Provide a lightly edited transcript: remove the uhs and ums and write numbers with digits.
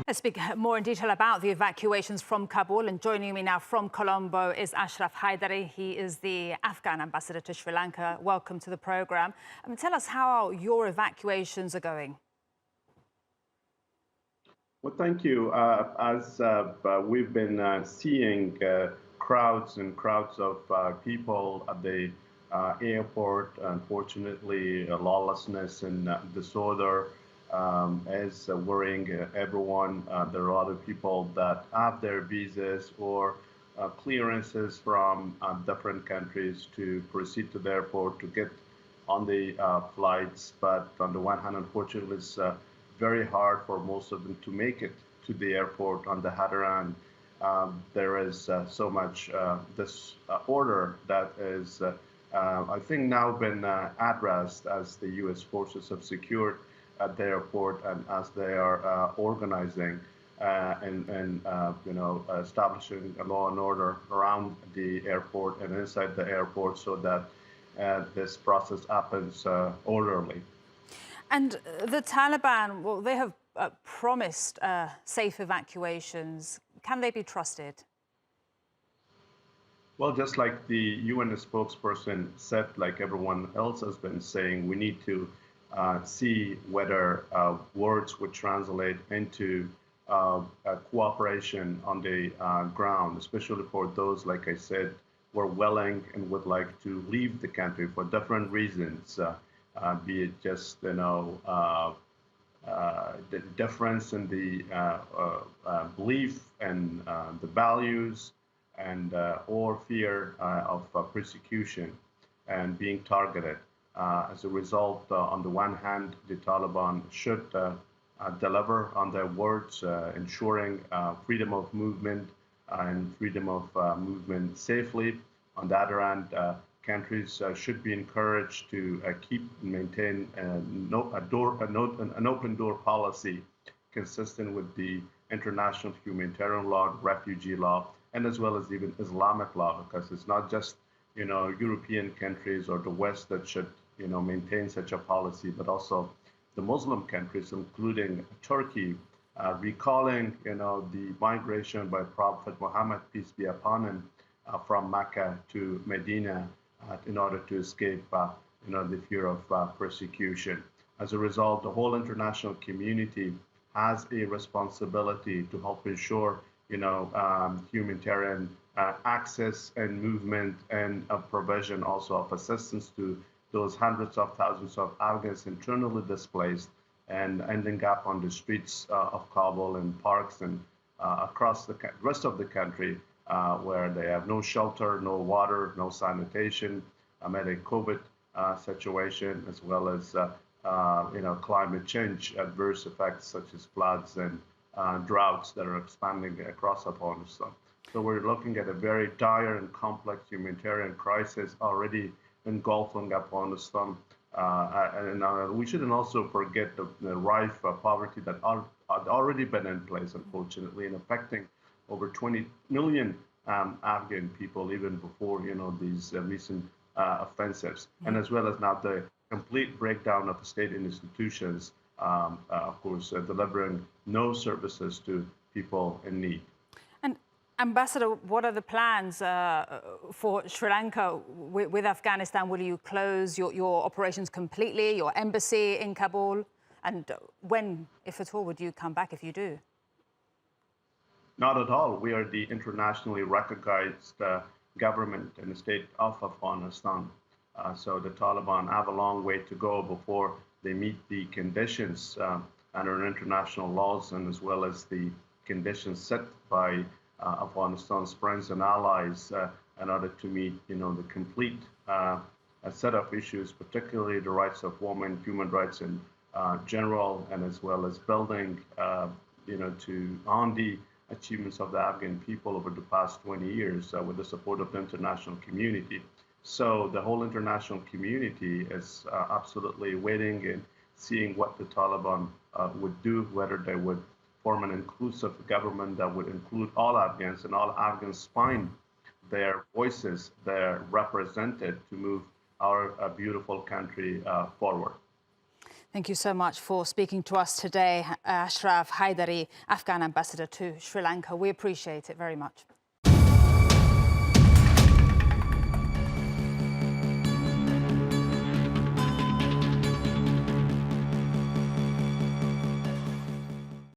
Let's speak more in detail about the evacuations from Kabul. And joining me now from Colombo is Ashraf Haidari. He is the Afghan ambassador to Sri Lanka. Welcome to the programme. Tell us how your evacuations are going. Well, thank you. As we've been seeing crowds and crowds of people at the airport, unfortunately, lawlessness and disorder is worrying everyone. There are other people that have their visas or clearances from different countries to proceed to the airport to get on the flights. But on the one hand, unfortunately, it's very hard for most of them to make it to the airport. On the other hand, there is so much disorder that is, I think, now been addressed as the U.S. forces have secured at the airport and as they are organizing and establishing a law and order around the airport and inside the airport so that this process happens orderly. And the Taliban, well, they have promised safe evacuations. Can they be trusted? Well, just like the UN spokesperson said, like everyone else has been saying, we need to see whether words would translate into cooperation on the ground, especially for those, like I said, who are willing and would like to leave the country for different reasons. Be it just, the difference in the belief and the values and or fear of persecution and being targeted. As a result, on the one hand, the Taliban should deliver on their words, ensuring freedom of movement and freedom of movement safely. On the other hand, countries should be encouraged to keep and maintain an open door policy consistent with the international humanitarian law, refugee law, and as well as even Islamic law, because it's not just European countries or the West that should maintain such a policy, but also the Muslim countries, including Turkey, recalling the migration by Prophet Muhammad, peace be upon him, from Mecca to Medina in order to escape the fear of persecution. As a result, the whole international community has a responsibility to help ensure humanitarian access and movement and provision also of assistance to those hundreds of thousands of Afghans internally displaced and ending up on the streets of Kabul and parks and across the rest of the country where they have no shelter, no water, no sanitation, amid a COVID situation, as well as climate change adverse effects such as floods and droughts that are expanding across Afghanistan. So we're looking at a very dire and complex humanitarian crisis already engulfing Afghanistan. And we shouldn't also forget the rife poverty that had already been in place, unfortunately, and affecting over 20 million Afghan people even before these recent offensives, and as well as now the complete breakdown of the state institutions, of course, delivering no services to people in need. And Ambassador, what are the plans for Sri Lanka with Afghanistan? Will you close your operations completely, your embassy in Kabul? And when, if at all, would you come back if you do? Not at all. We are the internationally recognized government in the state of Afghanistan. So the Taliban have a long way to go before they meet the conditions under international laws and as well as the conditions set by Afghanistan's friends and allies in order to meet the complete set of issues, particularly the rights of women, human rights in general, and as well as building on the achievements of the Afghan people over the past 20 years with the support of the international community. So the whole international community is absolutely waiting and seeing what the Taliban would do, whether they would form an inclusive government that would include all Afghans, and all Afghans find their voices there represented to move our beautiful country forward. Thank you so much for speaking to us today, Ashraf Haidari, Afghan ambassador to Sri Lanka. We appreciate it very much.